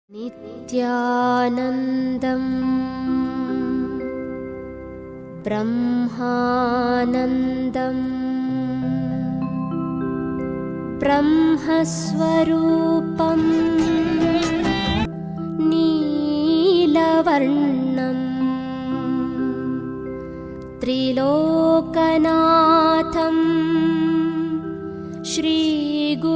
നിത്യാനന്ദം ബ്രഹ്മാനന്ദം ബ്രഹ്മസ്വരൂപം നീലവർണം ത്രിലോകനാഥം ശ്രീഗുരുദേവം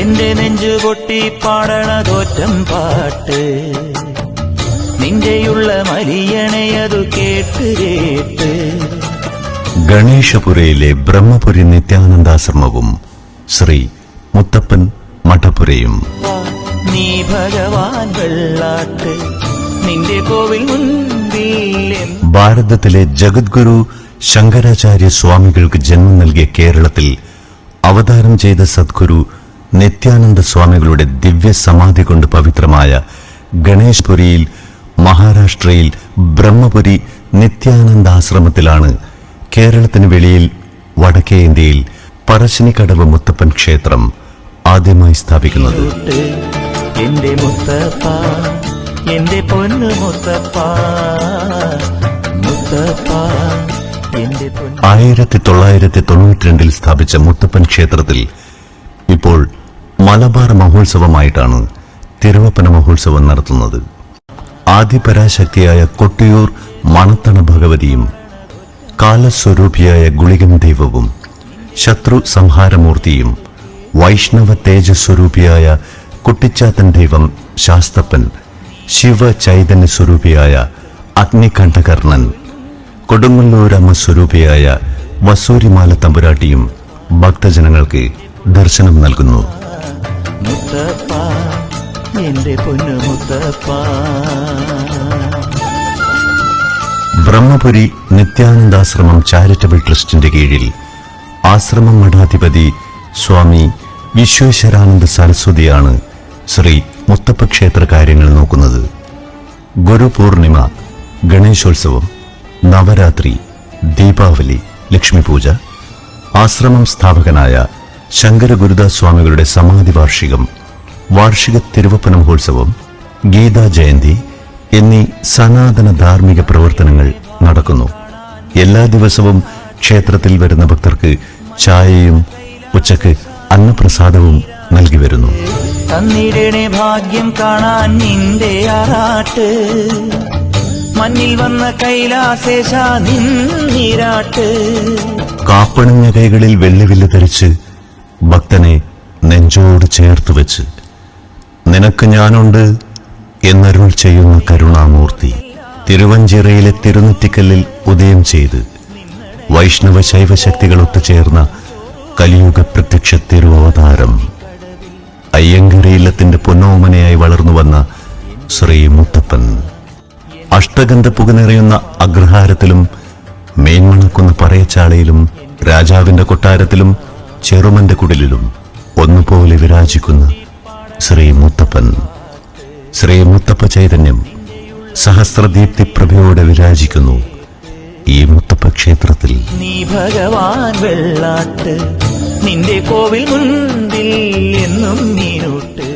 എന്റെ നെഞ്ചുപൊട്ടി പാടണതോറ്റം പാട്ട് നിന്റെയുള്ള മലിയണയതു കേട്ട് കേട്ട്. ഗണേശപുരയിലെ ബ്രഹ്മപുരി നിത്യാനന്ദാശ്രമവും ശ്രീ മുത്തപ്പൻ മഠപുരയും. നീ ഭഗവാൻ വെള്ളാട്ട് നിന്റെ കോവിൽ മുൻപിൽ. ഭാരതത്തിലെ ജഗദ്ഗുരു ശങ്കരാചാര്യ സ്വാമികൾക്ക് ജന്മം നൽകിയ കേരളത്തിൽ അവതാരം ചെയ്ത സദ്ഗുരു നിത്യാനന്ദ സ്വാമികളുടെ ദിവ്യ സമാധി കൊണ്ട് പവിത്രമായ ഗണേശ്പുരിയിൽ മഹാരാഷ്ട്രയിൽ ബ്രഹ്മപുരി നിത്യാനന്ദാശ്രമത്തിലാണ് കേരളത്തിന് വെളിയിൽ വടക്കേ ഇന്ത്യയിൽ പറശ്ശിനിക്കടവ് മുത്തപ്പൻ ക്ഷേത്രം ആദ്യമായി സ്ഥാപിക്കുന്നത്. എന്റെ മുത്തപ്പ, എന്റെ പൊന്നു മുത്തപ്പ, മുത്തപ്പ, എന്റെ പൊന്നു. 1992 സ്ഥാപിച്ച മുത്തപ്പൻ ക്ഷേത്രത്തിൽ ഇപ്പോൾ മലബാർ മഹോത്സവമായിട്ടാണ് തിരുവപ്പന മഹോത്സവം നടത്തുന്നത്. ആദിപരാശക്തിയായ കൊട്ടിയൂർ മണത്തണ ഭഗവതിയും കാലസ്വരൂപിയായ ഗുളികൻ ദൈവവും ശത്രു സംഹാരമൂർത്തിയും വൈഷ്ണവ തേജസ്വരൂപിയായ കുട്ടിച്ചാത്തൻ ദൈവം ശാസ്തപ്പൻ, ശിവ ചൈതന്യ സ്വരൂപിയായ അഗ്നികണ്ഠകർണൻ, കൊടുങ്ങല്ലൂരമ്മ സ്വരൂപിയായ വസൂരിമാല തമ്പുരാട്ടിയും ഭക്തജനങ്ങൾക്ക് ദർശനം നൽകുന്നു. മുത്തപ്പ, എന്റെ പൊന്നു മുത്തപ്പ. ബ്രഹ്മപുരി നിത്യാനന്ദാശ്രമം ചാരിറ്റബിൾ ട്രസ്റ്റിന്റെ കീഴിൽ ആശ്രമം മഠാധിപതി സ്വാമി വിശ്വേശ്വരാനന്ദ സരസ്വതിയാണ് ശ്രീ മുത്തപ്പ ക്ഷേത്ര കാര്യങ്ങൾ നോക്കുന്നത്. ഗുരുപൂർണിമ, ഗണേശോത്സവം, നവരാത്രി, ദീപാവലി, ലക്ഷ്മിപൂജ, ആശ്രമം സ്ഥാപകനായ ശങ്കര ഗുരുദാസ് സ്വാമികളുടെ സമാധി വാർഷികം, വാർഷിക തിരുവപ്പന മഹോത്സവം, ഗീതാ ജയന്തി എന്നീ സനാതന ധാർമ്മിക പ്രവർത്തനങ്ങൾ നടക്കുന്നു. എല്ലാ ദിവസവും ക്ഷേത്രത്തിൽ വരുന്ന ഭക്തർക്ക് ചായയും ഉച്ചക്ക് അന്നപ്രസാദവും നൽകി വരുന്നു. തന്നിടണേ ഭാഗ്യം കാണാൻ നിന്റെ ആറാട്ട്, മണ്ണിൽ വന്ന കൈലാസേശ നിന്നിരാട്ട്. കാപ്പണിഞ്ഞ കൈകളിൽ വെള്ളിവില്ല് ധരിച്ച് ഭക്തനെ നെഞ്ചോട് ചേർത്ത് വെച്ച് നിനക്ക് ഞാനുണ്ട് എന്നരുൾ ചെയ്യുന്ന കരുണാമൂർത്തി, തിരുവഞ്ചിറയിലെ തിരുനെറ്റിക്കല്ലിൽ ഉദയം ചെയ്ത് വൈഷ്ണവ ശൈവശക്തികൾ ഒത്തുചേർന്ന കലിയുഗ പ്രത്യക്ഷ തിരുവവതാരം, അയ്യങ്കരയില്ലത്തിന്റെ പൊന്നോമനയായി വളർന്നുവന്ന ശ്രീ മുത്തപ്പൻ, അഷ്ടഗന്ധ പുക നിറയുന്ന അഗ്രഹാരത്തിലും മേന്മണക്കുന്ന പറയച്ചാളയിലും രാജാവിന്റെ കൊട്ടാരത്തിലും ചെറുമന്റെ കുടിലിലും ഒന്നുപോലെ വിരാജിക്കുന്ന ശ്രീ മുത്തപ്പൻ. ശ്രീ മുത്തപ്പ ചൈതന്യം സഹസ്രദീപ്തി പ്രഭയോടെ വിരാജിക്കുന്നു ഈ മുത്തപ്പ ക്ഷേത്രത്തിൽ. നീ ഭഗവാൻ വെള്ളാട്ട് നിന്റെ കോവിൽ മുൻപിൽ എന്നും നീനൂട്ട്.